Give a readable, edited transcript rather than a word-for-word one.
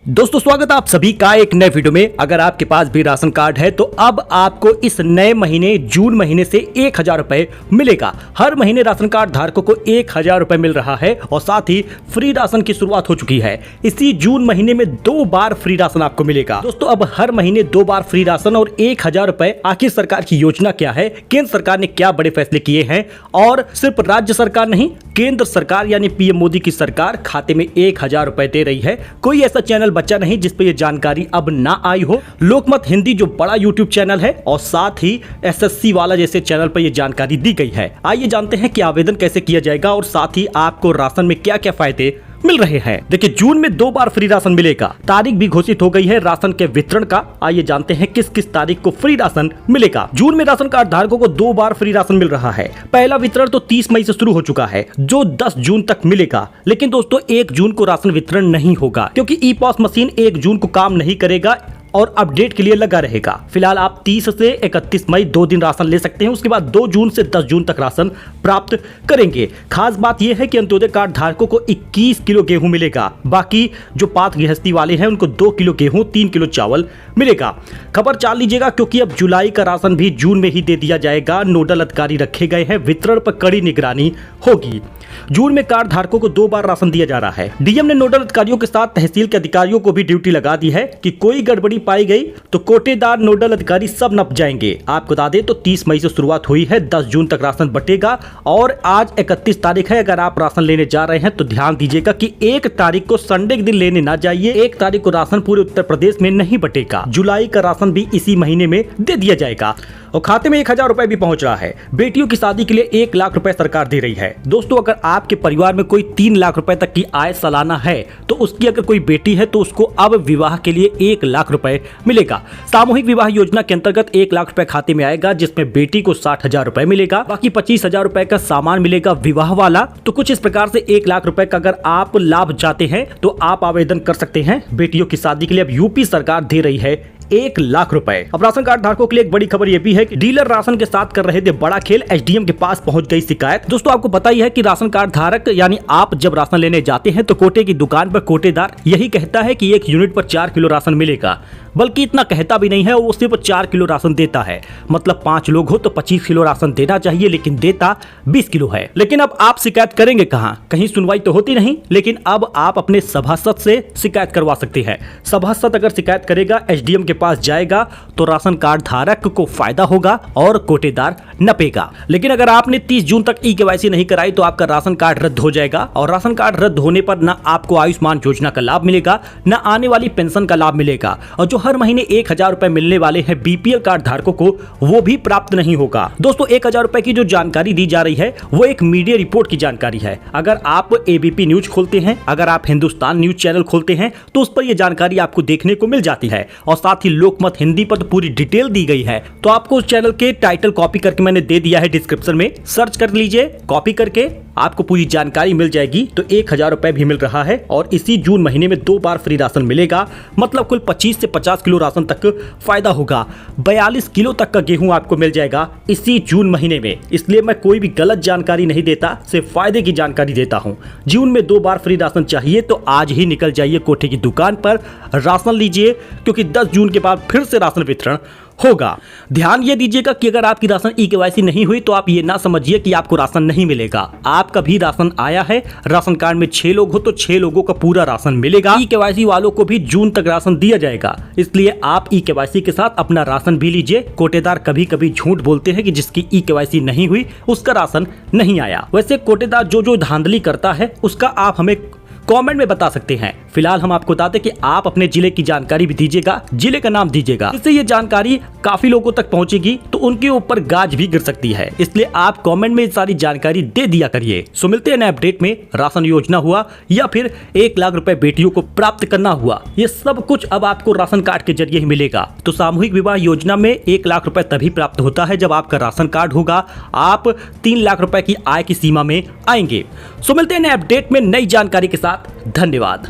दोस्तों स्वागत है आप सभी का एक नए वीडियो में। अगर आपके पास भी राशन कार्ड है तो अब आपको इस नए महीने जून महीने से 1000 रुपए मिलेगा। हर महीने राशन कार्ड धारकों को 1000 रुपए मिल रहा है और साथ ही फ्री राशन की शुरुआत हो चुकी है। इसी जून महीने में 2 बार फ्री राशन आपको मिलेगा। दोस्तों अब हर महीने 2 बार फ्री राशन और 1000 रुपए, आखिर सरकार की योजना क्या है, केंद्र सरकार ने क्या बड़े फैसले किए हैं और सिर्फ राज्य सरकार नहीं, केंद्र सरकार यानी पीएम मोदी की सरकार खाते में 1000 रुपए दे रही है। कोई ऐसा चैनल बच्चा नहीं जिस पे ये जानकारी अब ना आई हो। लोकमत हिंदी जो बड़ा यूट्यूब चैनल है और साथ ही एसएससी वाला जैसे चैनल पर ये जानकारी दी गई है। आइए जानते हैं कि आवेदन कैसे किया जाएगा और साथ ही आपको राशन में क्या क्या फायदे मिल रहे हैं। देखिए जून में 2 बार फ्री राशन मिलेगा। तारीख भी घोषित हो गई है राशन के वितरण का। आइए जानते हैं किस किस तारीख को फ्री राशन मिलेगा। जून में राशन कार्ड धारकों को 2 बार फ्री राशन मिल रहा है। पहला वितरण तो 30 मई से शुरू हो चुका है जो 10 जून तक मिलेगा। लेकिन दोस्तों 1 जून को राशन वितरण नहीं होगा क्योंकि ई पॉस मशीन 1 जून को काम नहीं करेगा और अपडेट के लिए लगा रहेगा। फिलहाल आप 30 से 31 मई 2 दिन राशन ले सकते हैं। उसके बाद 2 जून से 10 जून तक राशन प्राप्त करेंगे। खास बात यह है कि अंत्योदय कार्ड धारकों को 21 किलो गेहूं मिलेगा। बाकी जो पात्र गृहस्थी वाले हैं उनको 2 किलो गेहूं, 3 किलो चावल मिलेगा। खबर चाल लीजिएगा क्योंकि अब जुलाई का राशन भी जून में ही दे दिया जाएगा। नोडल अधिकारी रखे गए हैं, वितरण पर कड़ी निगरानी होगी। जून में कार्ड धारकों को 2 बार राशन दिया जा रहा है। डीएम ने नोडल अधिकारियों के साथ तहसील के अधिकारियों को भी ड्यूटी लगा दी है कि कोई गड़बड़ी पाई गई तो कोटेदार नोडल अधिकारी सब नप जाएंगे। आपको बता दें तो 30 मई से शुरुआत हुई है, 10 जून तक राशन बटेगा और आज 31 तारीख है। अगर आप राशन लेने जा रहे हैं तो ध्यान दीजिएगा कि 1 तारीख को संडे के दिन लेने ना जाइए। 1 तारीख को राशन पूरे उत्तर प्रदेश में नहीं बटेगा। जुलाई का राशन भी इसी महीने में दे दिया जाएगा और खाते में 1000 रुपए भी पहुंच रहा है। बेटियों की शादी के लिए 1 लाख रुपए सरकार दे रही है। दोस्तों अगर आपके परिवार में कोई 3 लाख रुपए तक की आय सालाना है तो उसकी अगर कोई बेटी है तो उसको अब विवाह के लिए 1 लाख रुपए मिलेगा। सामूहिक विवाह योजना के अंतर्गत 1 लाख रुपए खाते में आएगा जिसमें बेटी को 60,000 रुपए मिलेगा। बाकी 25,000 रुपए का सामान मिलेगा विवाह वाला। तो कुछ इस प्रकार से 1 लाख रुपए का अगर आप लाभ चाहते हैं तो आप आवेदन कर सकते हैं। बेटियों की शादी के लिए अब यूपी सरकार दे रही है 1 लाख रुपए। अब राशन कार्ड धारकों के लिए एक बड़ी खबर यह भी है कि डीलर राशन के साथ कर रहे थे बड़ा खेल। एसडीएम के पास पहुंच गई शिकायत। दोस्तों आपको पता ही है कि राशन कार्ड धारक यानी आप जब राशन लेने जाते हैं तो कोटे की दुकान पर कोटेदार यही कहता है कि 1 यूनिट पर 4 किलो राशन मिलेगा। बल्कि इतना कहता भी नहीं है, वो सिर्फ 4 किलो राशन देता है। मतलब 5 लोग हो तो 25 किलो राशन देना चाहिए लेकिन देता 20 किलो है। लेकिन अब आप शिकायत करेंगे कहाँ? कहीं सुनवाई तो होती नहीं। लेकिन अब आप अपने सभासद से शिकायत करवा सकते हैं। सभासद अगर शिकायत करेगा, एसडीएम के पास जाएगा तो राशन कार्ड धारक को फायदा होगा और कोटेदार नपेगा। लेकिन अगर आपने 30 जून तक ई-केवाईसी नहीं कराई तो आपका राशन कार्ड रद्द हो जाएगा और राशन कार्ड रद्द होने पर न आपको आयुष्मान योजना का लाभ मिलेगा, न आने वाली पेंशन का लाभ मिलेगा और जो हर महीने 1000 रुपए मिलने वाले हैं बीपीएल कार्ड धारकों को वो भी प्राप्त नहीं होगा। दोस्तों 1000 रुपए की जो जानकारी दी जा रही है वो एक मीडिया रिपोर्ट की जानकारी है। अगर आप एबीपी न्यूज खोलते हैं, अगर आप हिंदुस्तान न्यूज चैनल खोलते हैं तो उस पर यह जानकारी आपको देखने को मिल जाती है और साथ ही लोकमत हिंदी पर तो पूरी डिटेल दी गई है। तो आपको उस चैनल के टाइटल कॉपी करके मैंने दे दिया है डिस्क्रिप्शन में, सर्च कर लीजिए। कॉपी करके आपको पूरी जानकारी मिल जाएगी। तो 1000 रुपए भी मिल रहा है और इसी जून महीने में 2 बार फ्री राशन मिलेगा। मतलब कुल 25 से 50 किलो राशन तक फायदा होगा। 42 किलो तक का गेहूं आपको मिल जाएगा इसी जून महीने में। इसलिए मैं कोई भी गलत जानकारी नहीं देता, सिर्फ फायदे की जानकारी देता हूं। जून में 2 बार फ्री राशन चाहिए तो आज ही निकल जाइए कोठे की दुकान पर, राशन लीजिए क्योंकि 10 जून के बाद फिर से राशन वितरण होगा। ध्यान ये दीजिएगा कि अगर आपकी राशन ई-केवाईसी नहीं हुई तो आप ये ना समझिए कि आपको राशन नहीं मिलेगा। आपका भी राशन आया है। राशन कार्ड में 6 लोग हो तो 6 लोगों का पूरा राशन मिलेगा। ई-केवाईसी वालों को भी जून तक राशन दिया जाएगा। इसलिए आप ई-केवाईसी के साथ अपना राशन भी लीजिए। कोटेदार कभी कभी झूठ बोलते हैं कि जिसकी ई-केवाईसी नहीं हुई उसका राशन नहीं आया। वैसे कोटेदार जो धांधली करता है उसका आप हमें कमेंट में बता सकते हैं। फिलहाल हम आपको बताते कि आप अपने जिले की जानकारी भी दीजिएगा, जिले का नाम दीजिएगा। इससे ये जानकारी काफी लोगों तक पहुंचेगी तो उनके ऊपर गाज भी गिर सकती है। इसलिए आप कमेंट में सारी जानकारी दे दिया करिए। सो मिलते हैं नए अपडेट में। राशन योजना हुआ या फिर 1 लाख रुपए बेटियों को प्राप्त करना हुआ, ये सब कुछ अब आपको राशन कार्ड के जरिए ही मिलेगा। तो सामूहिक विवाह योजना में 1 लाख रुपए तभी प्राप्त होता है जब आपका राशन कार्ड होगा। आप 3 लाख रुपए की आय की सीमा में आएंगे। सो मिलते हैं नए अपडेट में नई जानकारी के साथ। धन्यवाद।